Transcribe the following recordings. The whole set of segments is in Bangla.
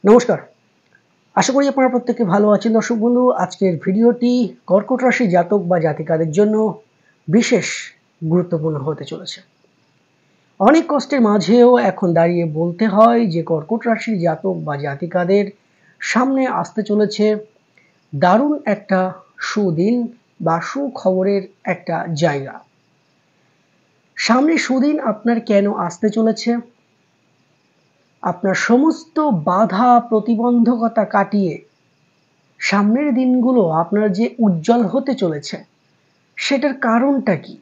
নমস্কার, আশা করি আপনারা প্রত্যেকে ভালো আছেন। দর্শক বন্ধু, আজকের ভিডিওটি কর্কট রাশি জাতক বা জাতিকাদের জন্য বিশেষ গুরুত্বপূর্ণ হতে চলেছে। অনেক কষ্টের মাঝেও এখন দাঁড়িয়ে বলতে হয় যে কর্কট রাশির জাতক বা জাতিকাদের সামনে আসতে চলেছে দারুণ একটা সুদিন বা সুখবরের একটা জায়গা। সামনে সুদিন আপনার কেন আসতে চলেছে? আপনার সমস্ত বাধা প্রতিবন্ধকতা কাটিয়ে সামনের দিনগুলো আপনার যে উজ্জ্বল হতে চলেছে সেটার কারণটা কি?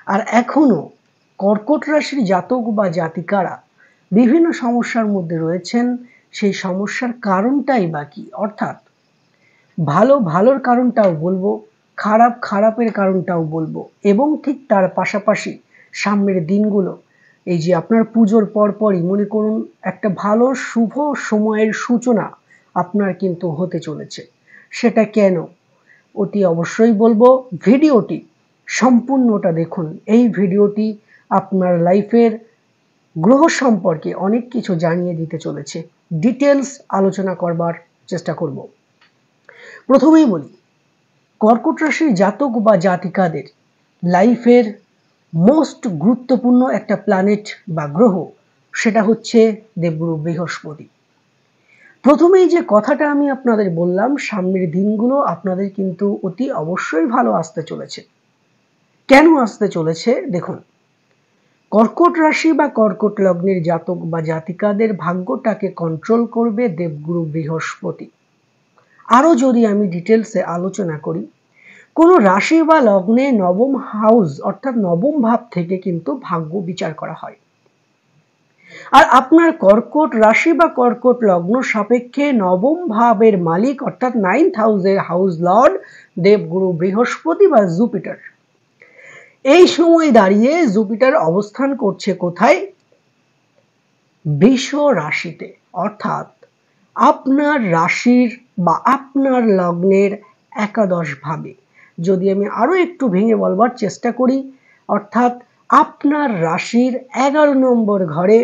আর এখনো কর্কট রাশির জাতক বা জাতিকারা বিভিন্ন সমস্যার মধ্যে রয়েছেন, সেই সমস্যার কারণটাই বা কি? অর্থাৎ ভালো ভালোর কারণটাও বলবো, খারাপ খারাপের কারণটাও বলবো, এবং ঠিক তার পাশাপাশি সামনের দিনগুলো এই যে আপনার পুজোর পরপরই মনে করুন একটা ভালো শুভ সময়ের সূচনা আপনার কিন্তু হতে চলেছে। সেটা কেন? অতি অবশ্যই বলবো, ভিডিওটি সম্পূর্ণটা দেখুন। এই ভিডিওটি আপনার লাইফের গ্রহ সম্পর্কে অনেক কিছু জানিয়ে দিতে চলেছে। ডিটেলস আলোচনা করবার চেষ্টা করব। প্রথমেই বলি, কর্কট রাশির জাতক বা জাতিকাদের লাইফের মোস্ট গুরুত্বপূর্ণ একটা প্ল্যানেট বা গ্রহ, সেটা হচ্ছে দেবগুরু বৃহস্পতি। প্রথমেই যে কথাটা আমি আপনাদের বললাম, সামনের দিনগুলো আপনাদের কিন্তু অতি অবশ্যই ভালো আসতে চলেছে। কেন আসতে চলেছে দেখুন, কর্কট রাশি বা কর্কট লগ্নের জাতক বা জাতিকাদের ভাগ্যটাকে কন্ট্রোল করবে দেবগুরু বৃহস্পতি। আরো যদি আমি ডিটেলসে আলোচনা করি, কোনো রাশি বা লগ্নে নবম হাউস অর্থাৎ নবম ভাব থেকে কিন্তু ভাগ্য বিচার করা হয়। আর আপনার কর্কট রাশি বা কর্কট লগ্ন সাপেক্ষে নবম ভাবের মালিক অর্থাৎ 9th হাউসের হাউস লর্ড দেবগুরু বৃহস্পতি বা জুপিটার। এই সময় দাঁড়িয়ে জুপিটার অবস্থান করছে কোথায়? বৃষ রাশিতে, অর্থাৎ আপনার রাশির বা আপনার লগ্নের একাদশ ভাবে। যদি আমি আরো একটু ভেঙে বলবার চেষ্টা করি, অর্থাৎ আপনার রাশির 11 নম্বর ঘরে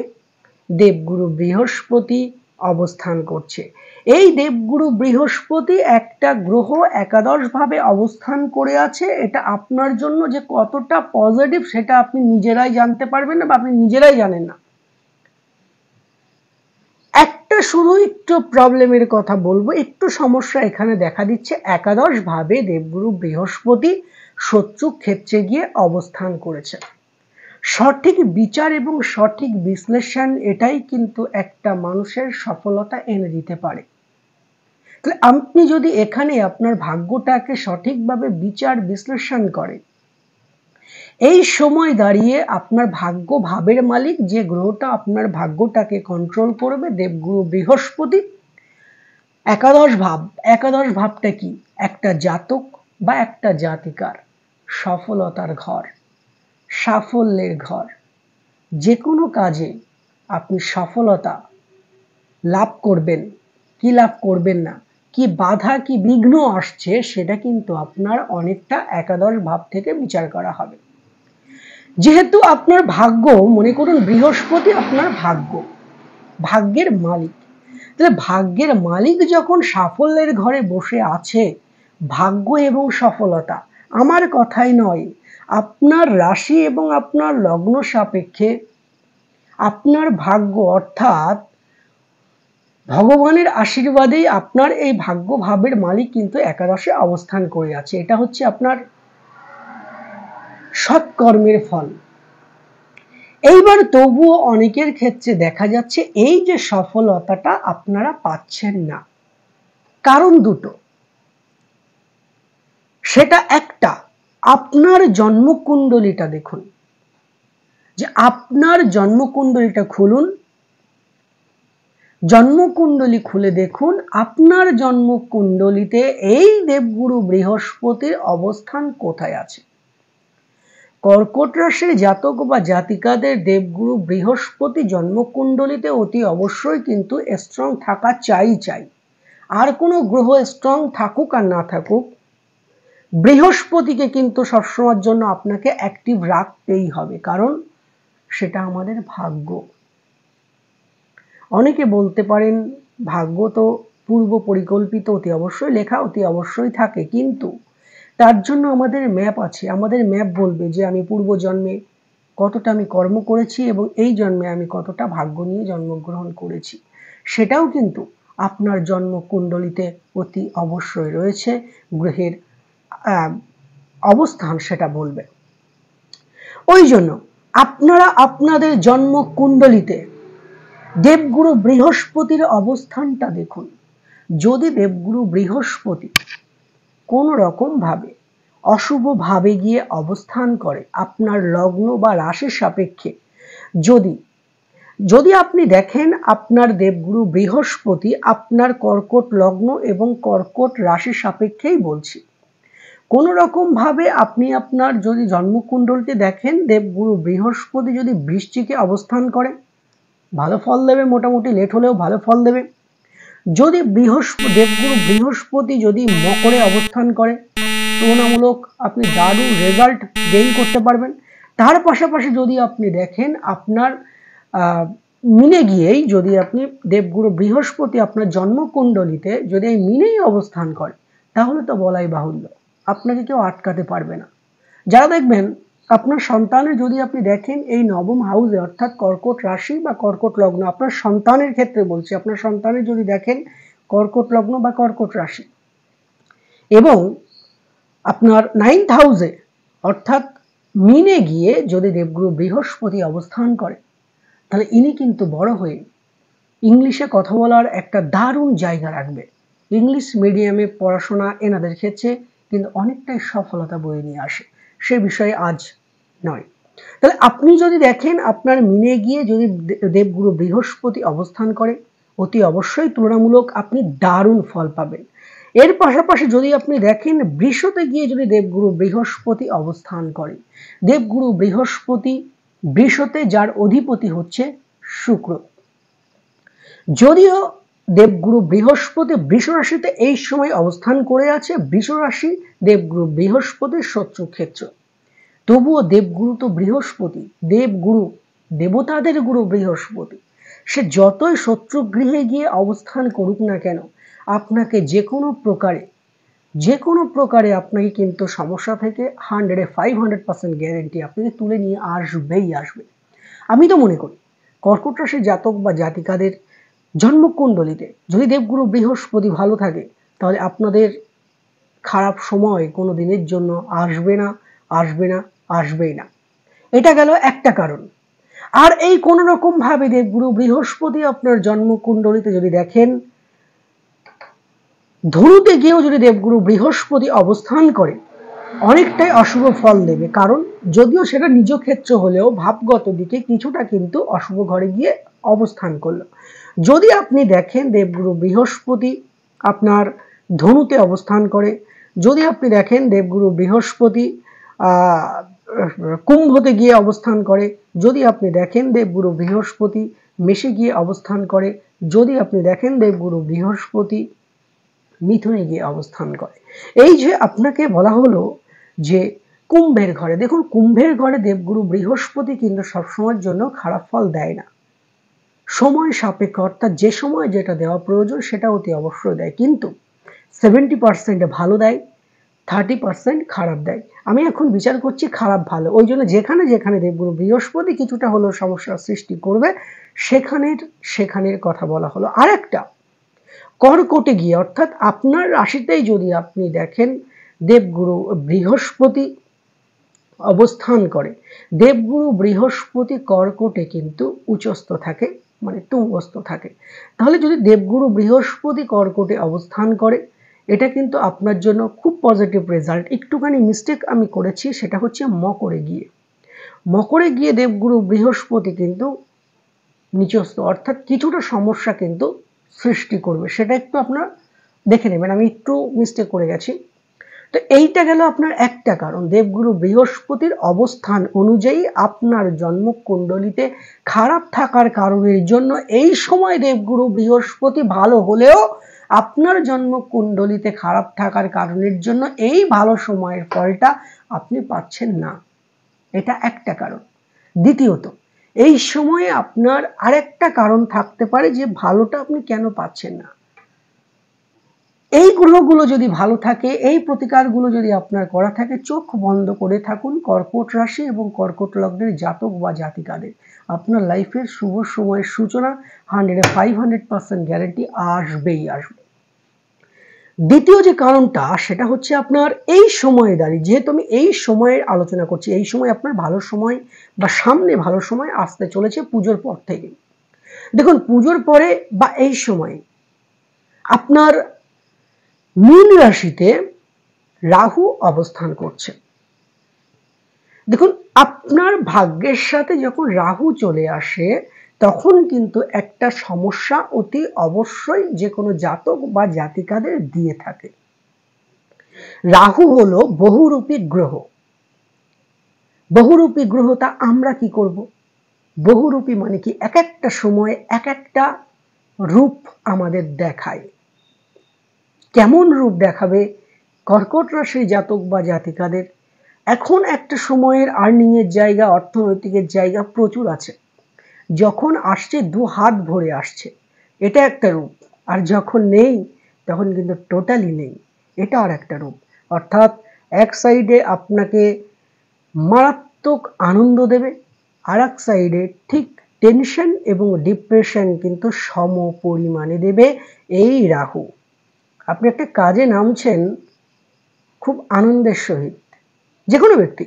দেবগুরু বৃহস্পতি অবস্থান করছে। এই দেবগুরু বৃহস্পতি একটা গ্রহ একাদশ ভাবে অবস্থান করে আছে। এটা আপনার জন্য যে কতটা পজিটিভ সেটা আপনি নিজেরাই জানতে পারবেন না, বা আপনি নিজেরাই জানেন না। একটা শুধু একটু প্রবলেমের কথা বলবো, একটু সমস্যা এখানে দেখা দিচ্ছে। একাদশ ভাবে দেবগুরু বৃহস্পতি শত্রু ক্ষেত্রে গিয়ে অবস্থান করেছে। সঠিক বিচার এবং সঠিক বিশ্লেষণ এটাই কিন্তু একটা মানুষের সফলতা এনে দিতে পারে। তাহলে আপনি যদি এখানে আপনার ভাগ্যটাকে সঠিকভাবে বিচার বিশ্লেষণ করেন, এই সময় দাঁড়িয়ে আপনার ভাগ্য ভাবের মালিক যে গ্রহটা আপনার ভাগ্যটাকে কন্ট্রোল করবে দেবগুরু বৃহস্পতি, একাদশ ভাব। একাদশ ভাবটা কি? একটা জাতক বা একটা জাতিকার সফলতার ঘর, সাফল্যের ঘর। যে কোনো কাজে আপনি সফলতা লাভ করবেন কি লাভ করবেন না, কি বাধা কি বিঘ্ন আসছে, সেটা কিন্তু আপনার অনেকটা একাদশ ভাব থেকে বিচার করা হবে। যেহেতু আপনার ভাগ্য, মনে করুন বৃহস্পতি আপনার ভাগ্যের মালিক, তাহলে ভাগ্যের মালিক যখন সাফল্যের ঘরে বসে আছে, ভাগ্য এবং সফলতা আমার কথাই নয়, আপনার রাশি এবং আপনার লগ্ন সাপেক্ষে আপনার ভাগ্য, অর্থাৎ ভগবানের আশীর্বাদেই আপনার এই ভাগ্য ভাবের মালিক কিন্তু একাদশে অবস্থান করে আছে। এটা হচ্ছে আপনার সৎকর্মের ফল। এইবার তবুও অনেকের ক্ষেত্রে দেখা যাচ্ছে এই যে সফলতাটা আপনারা পাচ্ছেন না, কারণ দুটো। সেটা একটা, আপনার জন্মকুণ্ডলীটা দেখুন, যে আপনার জন্মকুণ্ডলীটা খুলুন, জন্মকুণ্ডলী খুলে দেখুন আপনার জন্মকুণ্ডলীতে এই দেবগুরু বৃহস্পতির অবস্থান কোথায় আছে। কর্কট রাশির জাতক বা জাতিকাদের দেবগুরু বৃহস্পতি জন্মকুণ্ডলীতে অতি অবশ্যই কিন্তু স্ট্রং থাকা চাই। আর কোনো গ্রহ স্ট্রং থাকুক আর না থাকুক, বৃহস্পতিকে কিন্তু সবসময়ের জন্য আপনাকে অ্যাক্টিভ রাখতেই হবে, কারণ সেটা আমাদের ভাগ্য। অনেকে বলতে পারেন ভাগ্য তো পূর্ব পরিকল্পিত অতি অবশ্যই লেখা অতি অবশ্যই থাকে, কিন্তু তার জন্য আমাদের ম্যাপ আছে। আমাদের ম্যাপ বলবে যে আমি পূর্ব জন্মে কতটা আমি কর্ম করেছি এবং এই জন্মে আমি কতটা ভাগ্য নিয়ে জন্মগ্রহণ করেছি, সেটাও কিন্তু আপনার জন্মকুণ্ডলিতে অতি অবশ্যই রয়েছে। গ্রহের অবস্থান সেটা বলবে। ওই জন্য আপনারা আপনাদের জন্মকুণ্ডলিতে দেবগুরু বৃহস্পতির অবস্থানটা দেখুন। যদি দেবগুরু বৃহস্পতি কোন রকম ভাবে অশুভ ভাবে গিয়ে অবস্থান করে আপনার লগ্ন বা রাশির সাপেক্ষে, যদি আপনি দেখেন আপনার দেবগুরু বৃহস্পতি আপনার কর্কট লগ্ন এবং কর্কট রাশির সাপেক্ষেই বলছি, কোন রকম ভাবে আপনি আপনার যদি জন্মকুণ্ডলিতে দেখেন দেবগুরু বৃহস্পতি যদি বৃশ্চিকে অবস্থান করে, ভালো ফল দেবে, মোটামুটি লেট হলেও ভালো ফল দেবে। যদি দেবগুরু বৃহস্পতি যদি মকরে অবস্থান করে, তুলনামূলক আপনি দারুণ রেজাল্ট গেইন করতে পারবেন। তার পাশাপাশি যদি আপনি দেখেন আপনার মিনে গিয়েই যদি আপনি দেবগুরু বৃহস্পতি আপনার জন্মকুণ্ডলিতে যদি এই মিনেই অবস্থান করে, তাহলে তো বলাই বাহুল্য, আপনাকে কেউ আটকাতে পারবে না। যারা দেখবেন আপনার সন্তানের যদি আপনি দেখেন এই নবম হাউসে অর্থাৎ কর্কট রাশি বা কর্কট লগ্ন, আপনার সন্তানের ক্ষেত্রে বলছি, আপনার সন্তানের যদি দেখেন কর্কট লগ্ন বা কর্কট রাশি এবং আপনার 9th হাউসে অর্থাৎ মিনে গিয়ে যদি দেবগুরু বৃহস্পতি অবস্থান করে, তাহলে ইনি কিন্তু বড় হয়ে ইংলিশে কথা বলার একটা দারুণ জায়গা রাখবে। ইংলিশ মিডিয়ামে পড়াশোনা এনাদের ক্ষেত্রে কিন্তু অনেকটাই সফলতা বয়ে নিয়ে আসে, সে বিষয়ে আজ নয়। তাহলে আপনি যদি দেখেন আপনার মিনে গিয়ে যদি দেবগুরু বৃহস্পতি অবস্থান করে, অতি অবশ্যই তুলনামূলক আপনি দারুণ ফল পাবেন। এর পাশাপাশি যদি আপনি দেখেন বৃষতে গিয়ে যদি দেবগুরু বৃহস্পতি অবস্থান করে, দেবগুরু বৃহস্পতি বৃষতে যার অধিপতি হচ্ছে শুক্র, যদিও দেবগুরু বৃহস্পতি বৃষ রাশিতে এই সময় অবস্থান করে আছে, বৃষ রাশি দেবগুরু বৃহস্পতির শত্রু ক্ষেত্র, তবুও দেবগুরু তো বৃহস্পতি, দেবগুরু দেবতাদের গুরু বৃহস্পতি, সে যতই শত্রু গৃহে গিয়ে অবস্থান করুক না কেন, আপনাকে যে কোনো প্রকারে আপনাকে কিন্তু সমস্যা থেকে 100-500% গ্যারেন্টি আপনাকে তুলে নিয়ে আসবেই আসবে। আমি তো মনে করি কর্কট রাশির জাতক বা জাতিকাদের জন্মকুণ্ডলিতে যদি দেবগুরু বৃহস্পতি ভালো থাকে, তাহলে আপনাদের খারাপ সময় কোনো দিনের জন্য আসবেই না। এটা গেল একটা কারণ। আর এই কোন রকম ভাবে দেবগুরু বৃহস্পতি আপনার জন্মকুণ্ডলিতে যদি দেখেন ধনুতে গিয়েও যদি দেবগুরু বৃহস্পতি অবস্থান করে, অনেকটাই অশুভ ফল দেবে। কারণ যদিও সেটা নিজ ক্ষেত্র হলেও ভাবগত দিকে কিছুটা কিন্তু অশুভ ঘরে গিয়ে অবস্থান করলো। যদি আপনি দেখেন দেবগুরু বৃহস্পতি আপনার ধনুতে অবস্থান করে, যদি আপনি দেখেন দেবগুরু বৃহস্পতি কুম্ভতে গিয়ে অবস্থান করে, যদি আপনি দেখেন দেবগুরু বৃহস্পতি মেষে গিয়ে অবস্থান করে, যদি আপনি দেখেন দেবগুরু বৃহস্পতি মিথুনে গিয়ে অবস্থান করে, এই যে আপনাকে বলা হলো যে কুম্ভের ঘরে, দেখুন কুম্ভের ঘরে দেবগুরু বৃহস্পতি কিন্তু সবসময়ের জন্য খারাপ ফল দেয় না, সময় সাপেক্ষ, অর্থাৎ যে সময় যেটা দেওয়া প্রয়োজন সেটা অতি অবশ্যই দেয়, কিন্তু 70% ভালো দেয়, 30% খারাপ দেয়। আমি এখন বিচার করছি খারাপ ভালো, ওই জন্য যেখানে যেখানে দেবগুরু বৃহস্পতি কিছুটা হলেও সমস্যার সৃষ্টি করবে সেখানের কথা বলা হলো। আর একটা কর্কটে গিয়ে অর্থাৎ আপনার রাশিতেই যদি আপনি দেখেন দেবগুরু বৃহস্পতি অবস্থান করে, দেবগুরু বৃহস্পতি কর্কটে কিন্তু উচ্চস্থ থাকে, মানে তুঙ্গস্থ থাকে, তাহলে যদি দেবগুরু বৃহস্পতি কর্কটে অবস্থান করে, এটা কিন্তু আপনার জন্য খুব পজিটিভ রেজাল্ট। একটুখানি মিস্টেক আমি করেছি, সেটা হচ্ছে মকরে গিয়ে দেবগুরু বৃহস্পতি কিন্তু নিচস্থ, অর্থাৎ কিছুটা সমস্যা কিন্তু সৃষ্টি করবে, সেটা একটু আপনারা দেখে নেবেন, আমি একটু মিস্টেক করে গেছি। তো এইটা গেল আপনার একটা কারণ, দেবগুরু বৃহস্পতির অবস্থান অনুযায়ী আপনার জন্মকুণ্ডলিতে খারাপ থাকার কারণের জন্য এই সময় দেবগুরু বৃহস্পতি ভালো হলেও আপনার জন্মকুণ্ডলিতে খারাপ থাকার কারণের জন্য এই ভালো সময়ের ফলটা আপনি পাচ্ছেন না, এটা একটা কারণ। দ্বিতীয়ত এই সময়ে আপনার আরেকটা কারণ থাকতে পারে যে ভালোটা আপনি কেন পাচ্ছেন না। এই গ্রহগুলো যদি ভালো থাকে, এই প্রতিকারগুলো যদি আপনার করা থাকে, চোখ বন্ধ করে থাকুন কর্কট রাশি এবং কর্কট লগ্নের জাতক বা জাতিকাদের। আপনার লাইফের শুভ সময়ের সূচনা 100-500% গ্যারেন্টি আসবেই আসবে। দ্বিতীয় যে কারণটা সেটা হচ্ছে আপনার এই সময়ে দাঁড়িয়ে, যেহেতু আমি এই সময়ের আলোচনা করছি, এই সময় আপনার ভালো সময় বা সামনে ভালো সময় আসতে চলেছে পুজোর পর থেকে। দেখুন, পুজোর পরে বা এই সময়ে আপনার মীন রাশিতে রাহু অবস্থান করছে। দেখুন, আপনার ভাগ্যের সাথে যখন রাহু চলে আসে তখন কিন্তু একটা সমস্যা অতি অবশ্যই যে কোনো জাতক বা জাতিকাদের দিয়ে থাকে। রাহু হলো বহুরূপী গ্রহ। বহুরূপী গ্রহটা আমরা কি করব? বহুরূপী মানে কি, এক একটা সময় এক একটা রূপ আমাদের দেখায়। কেমন রূপ দেখাবে কর্কট রাশির জাতক বা জাতিকাদের? এখন একটা সময়ের আর্নিং এর জায়গা, অর্থনৈতিকের জায়গা প্রচুর আছে। যখন আসছে দু হাত ভরে আসছে, এটা একটা রূপ। আর যখন নেই তখন কিন্তু টোটালি নেই, এটা আর একটা রূপ। অর্থাৎ এক সাইডে আপনাকে মারাত্মক আনন্দ দেবে, আর এক সাইডে ঠিক টেনশন এবং ডিপ্রেশন কিন্তু সম পরিমাণে দেবে এই রাহু। আপনি একটা কাজে নামছেন খুব আনন্দের সহিত, যে কোনো ব্যক্তি,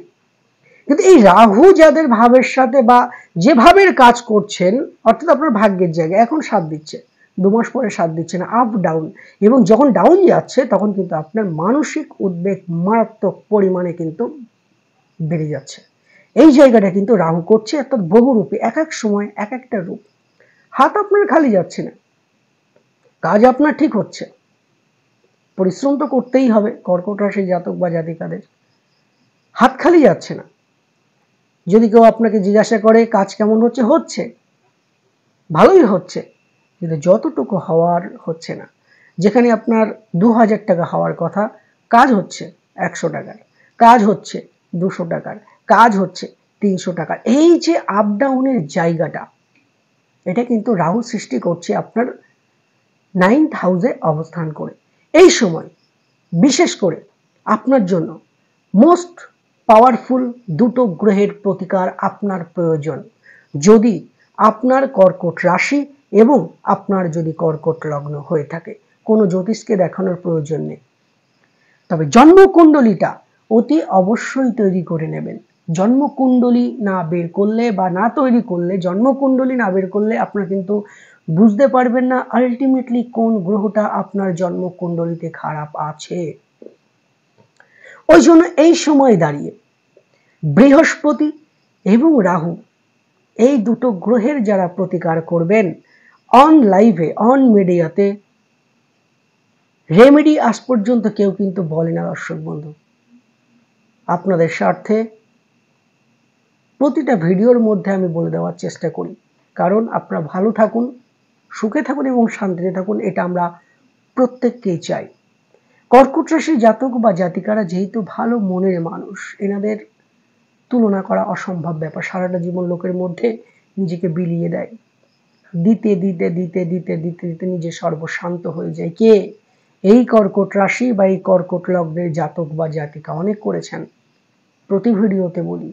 কিন্তু এই রাহু যাদের ভাবের সাথে বা যে ভাবের কাজ করছেন, অর্থাৎ আপনার ভাগ্যের জায়গায় এখন সাথ দিচ্ছে, 2 মাস পরে সাথ দিচ্ছে না, আপ ডাউন, এবং যখন ডাউন যাচ্ছে তখন কিন্তু আপনার মানসিক উদ্বেগ মারাত্মক পরিমাণে কিন্তু বেড়ে যাচ্ছে। এই জায়গাটা কিন্তু রাহু করছে, অর্থাৎ বহুরূপী, এক এক সময় এক একটা রূপ। হাত আপনার খালি যাচ্ছে না, কাজ আপনার ঠিক হচ্ছে, পরিশ্রম তো করতেই হবে কর্কট রাশি জাতক বা জাতিকাদের, হাত খালি যাচ্ছে না। যদি কেউ আপনাকে জিজ্ঞাসা করে কাজ কেমন হচ্ছে, হচ্ছে, ভালোই হচ্ছে, কিন্তু যতটুকু হওয়ার হচ্ছে না। যেখানে আপনার 2000 টাকা হওয়ার কথা, কাজ হচ্ছে 100 টাকার, কাজ হচ্ছে 200 টাকার, কাজ হচ্ছে 300 টাকার। এই যে আপ ডাউনের জায়গাটা, এটা কিন্তু রাহু সৃষ্টি করছে আপনার 9th হাউসে অবস্থান করে। এই সময় বিশেষ করে আপনার জন্য মোস্ট পাওয়ারফুল দুটো গ্রহের প্রতিকার আপনার প্রয়োজন। যদি আপনার কর্কট রাশি এবং আপনার যদি কর্কট লগ্ন হয়ে থাকে, কোনো জ্যোতিষকে দেখানোর প্রয়োজন নেই। তবে জন্মকুণ্ডলীটা অতি অবশ্যই তৈরি করে নেবেন। জন্মকুণ্ডলী না বের করলে বা না তৈরি করলে, জন্মকুণ্ডলী না বের করলে আপনারা কিন্তু বুঝতে পারবেন না আলটিমেটলি কোন গ্রহটা আপনার জন্মকুণ্ডলীতে খারাপ আছে। ওই জন্য এই সময় দাঁড়িয়ে বৃহস্পতি এবং রাহু, এই দুটো গ্রহের যারা প্রতিকার করবেন, অন লাইভে অন মিডিয়াতে রেমেডি আজ পর্যন্ত কেউ কিন্তু বলে না। দর্শক বন্ধু, আপনাদের স্বার্থে প্রতিটা ভিডিওর মধ্যে আমি বলে দেওয়ার চেষ্টা করি, কারণ আপনারা ভালো থাকুন, সুখে থাকুন এবং শান্তিতে থাকুন, এটা আমরা প্রত্যেককেই চাই। কর্কট রাশির জাতক বা জাতিকারা যেহেতু ভালো মনের মানুষ, এনাদের তুলনা করা অসম্ভব ব্যাপার। সারাটা জীবন লোকের মধ্যে নিজেকে বিলিয়ে দেয়, দিতে দিতে দিতে দিতে দিতে দিতে নিজে সর্বশান্ত হয়ে যায়। কে? এই কর্কট রাশি বা এই কর্কট লগ্নের জাতক বা জাতিকা। অনেক করেছেন, প্রতি ভিডিওতে বলি,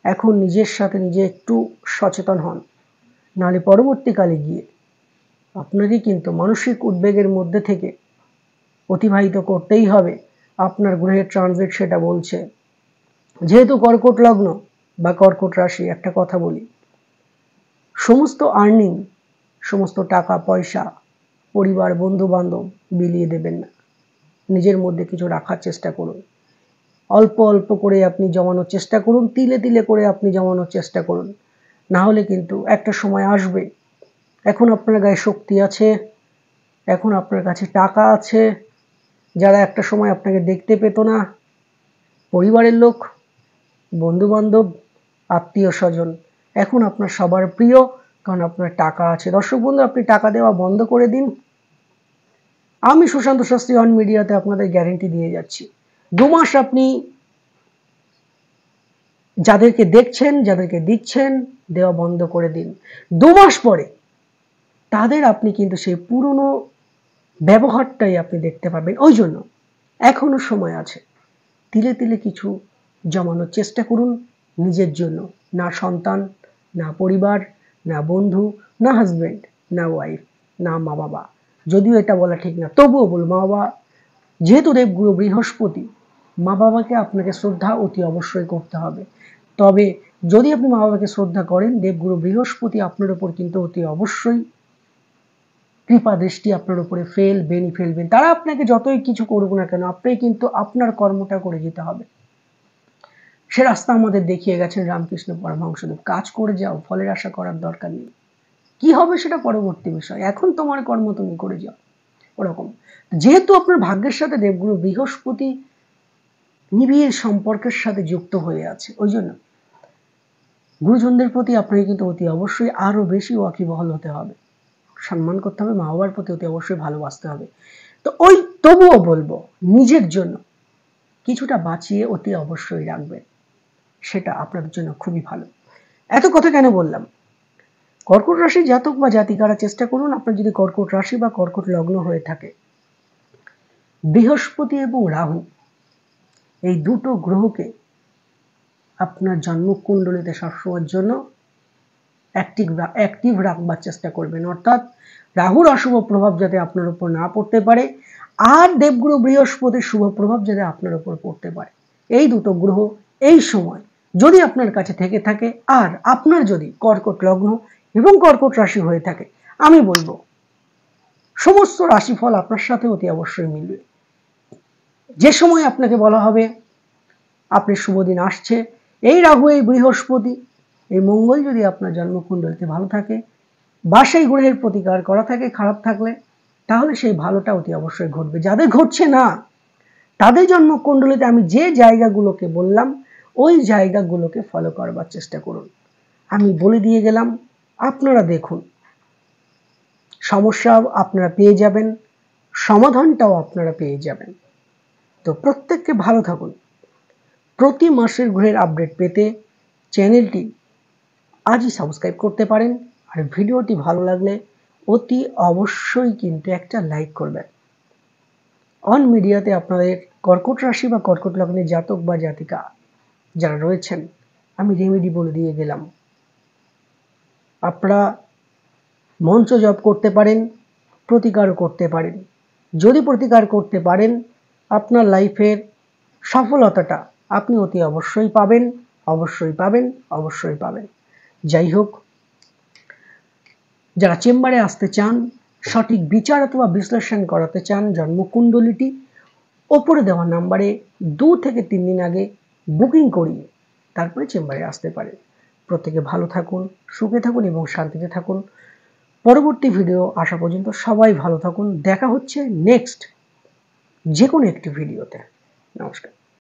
এখন নিজের সাথে নিজে একটু সচেতন হন, নাহলে পরবর্তীকালে গিয়ে আপনারই কিন্তু মানসিক উদ্বেগের মধ্যে থেকে অতিবাহিত করতেই হবে। আপনার গ্রহের ট্রানজিট সেটা বলছে। যেহেতু কর্কট লগ্ন বা কর্কট রাশি, একটা কথা বলি, সমস্ত আর্নিং, সমস্ত টাকা পয়সা পরিবার বন্ধু বান্ধব বিলিয়ে দেবেন না, নিজের মধ্যে কিছু রাখার চেষ্টা করুন। অল্প অল্প করে আপনি জমানোর চেষ্টা করুন, তিলে তিলে করে আপনি জমানোর চেষ্টা করুন, না হলে কিন্তু একটা সময় আসবে, এখন আপনার গায়ে শক্তি আছে, এখন আপনার কাছে টাকা আছে, যারা একটা সময় আপনাকে দেখতে পেত না, পরিবারের লোক, বন্ধু বান্ধব, আত্মীয় স্বজন, এখন আপনার সবার প্রিয়, কারণ আপনার টাকা আছে। দর্শক বন্ধু, আপনি টাকা দেওয়া বন্ধ করে দিন। আমি সুশান্ত শাস্ত্রী অন মিডিয়াতে আপনাদের গ্যারেন্টি দিয়ে যাচ্ছি, 2 মাস আপনি যাদেরকে দেখছেন, যাদেরকে দিচ্ছেন, দেওয়া বন্ধ করে দিন। 2 মাস পরে তাদের আপনি কিন্তু সেই পুরনো ব্যবহারটাই আপনি দেখতে পাবেন। ওই জন্য এখনো সময় আছে, তিলে তিলে কিছু জমানোর চেষ্টা করুন নিজের জন্য। না সন্তান, না পরিবার, না বন্ধু, না হাজব্যান্ড, না ওয়াইফ, না মা বাবা। যদিও এটা বলা ঠিক না, তবুও বলবো মা বাবা, যেহেতু দেবগুরু বৃহস্পতি, মা বাবাকে আপনাকে শ্রদ্ধা অতি অবশ্যই করতে হবে। তবে যদি আপনি মা বাবাকে শ্রদ্ধা করেন, দেবগুরু বৃহস্পতি আপনার উপর কিন্তু অতি অবশ্যই কৃপা দৃষ্টি আপনার উপরে ফেলবেন। তারা আপনাকে যতই কিছু করুক না কেন, আপনি কিন্তু আপনার কর্মটা করে যেতে হবে। সে রাস্তা আমাদের দেখিয়ে গেছেন রামকৃষ্ণ পরমহংসদেব। কাজ করে যাও, ফলের আশা করার দরকার নেই। কি হবে সেটা পরবর্তী বিষয়, এখন তোমার কর্ম তুমি করে যাও। ওরকম যেহেতু আপনার ভাগ্যের সাথে দেবগুরু বৃহস্পতি নিবিড় সম্পর্কের সাথে যুক্ত হয়ে আছে, ওই জন্য গুরুজনদের প্রতি আপনাকে কিন্তু অতি অবশ্যই আরো বেশি ওয়াকিবহাল হতে হবে, সম্মান করতে হবে, মা বাবার প্রতি অতি অবশ্যই ভালোবাসতে হবে। তো ওই তবুও বলবো নিজের জন্য কিছুটা বাঁচিয়ে অতি অবশ্যই রাখবেন, সেটা আপনাদের জন্য খুবই ভালো। এত কথা কেন বললাম? কর্কট রাশি জাতক বা জাতিকারা চেষ্টা করুন, আপনার যদি কর্কট রাশি বা কর্কট লগ্ন হয়ে থাকে, বৃহস্পতি এবং রাহু এই দুটো গ্রহকে আপনার জন্মকুণ্ডলিতে সবসময়ের জন্য অ্যাক্টিভ রাখবার চেষ্টা করবেন। অর্থাৎ রাহুর অশুভ প্রভাব যাতে আপনার উপর না পড়তে পারে, আর দেবগুরু বৃহস্পতির শুভ প্রভাব যাতে আপনার উপর পড়তে পারে। এই দুটো গ্রহ এই সময় যদি আপনার কাছে থেকে থাকে, আর আপনার যদি কর্কট লগ্ন এবং কর্কট রাশি হয়ে থাকে, আমি বলবো সমস্ত রাশিফল আপনার সাথে অতি অবশ্যই মিলবে। যে সময় আপনাকে বলা হবে আপনার শুভ দিন আসছে, এই রাহু, এই বৃহস্পতি, এই মঙ্গল যদি আপনার জন্মকুণ্ডলিতে ভালো থাকে বা সেই গ্রহের প্রতিকার করা থাকে খারাপ থাকলে, তাহলে সেই ভালোটা অতি অবশ্যই ঘটবে। যাদের ঘটছে না, তাদের জন্মকুণ্ডলিতে আমি যে জায়গাগুলোকে বললাম, ওই জায়গাগুলোকে ফলো করবার চেষ্টা করুন। আমি বলে দিয়ে গেলাম, আপনারা দেখুন, সমস্যা আপনারা পেয়ে যাবেন, সমাধানটাও আপনারা পেয়ে যাবেন। তো প্রত্যেককে ভালো থাকুন। প্রতি মাসের গ্রহের আপডেট পেতে চ্যানেলটি আজই সাবস্ক্রাইব করতে পারেন। আর ভিডিওটি ভালো লাগলে অতি অবশ্যই কিন্তু একটা লাইক করবেন। অন মিডিয়াতে আপনাদের কর্কট রাশি বা কর্কট লগ্নের জাতক বা জাতিকা যারা রয়েছেন, আমি রেমেডি বলে দিয়ে গেলাম। আপনারা মন্ত্র জপ করতে পারেন, প্রতিকারও করতে পারেন। যদি প্রতিকার করতে পারেন, আপনার লাইফের সফলতাটা আপনি অতি অবশ্যই পাবেন, অবশ্যই পাবেন, অবশ্যই পাবেন। যাই হোক, যারা চেম্বারে আসতে চান, সঠিক বিচার অথবা বিশ্লেষণ করাতে চান জন্মকুণ্ডলিটি, ওপরে দেওয়া নাম্বারে 2 থেকে 3 দিন আগে বুকিং করিয়ে তারপরে চেম্বারে আসতে পারেন। প্রত্যেকে ভালো থাকুন, সুখে থাকুন এবং শান্তিতে থাকুন। পরবর্তী ভিডিও আসা পর্যন্ত সবাই ভালো থাকুন। দেখা হচ্ছে নেক্সট যে কোনো একটি ভিডিওতে। নমস্কার।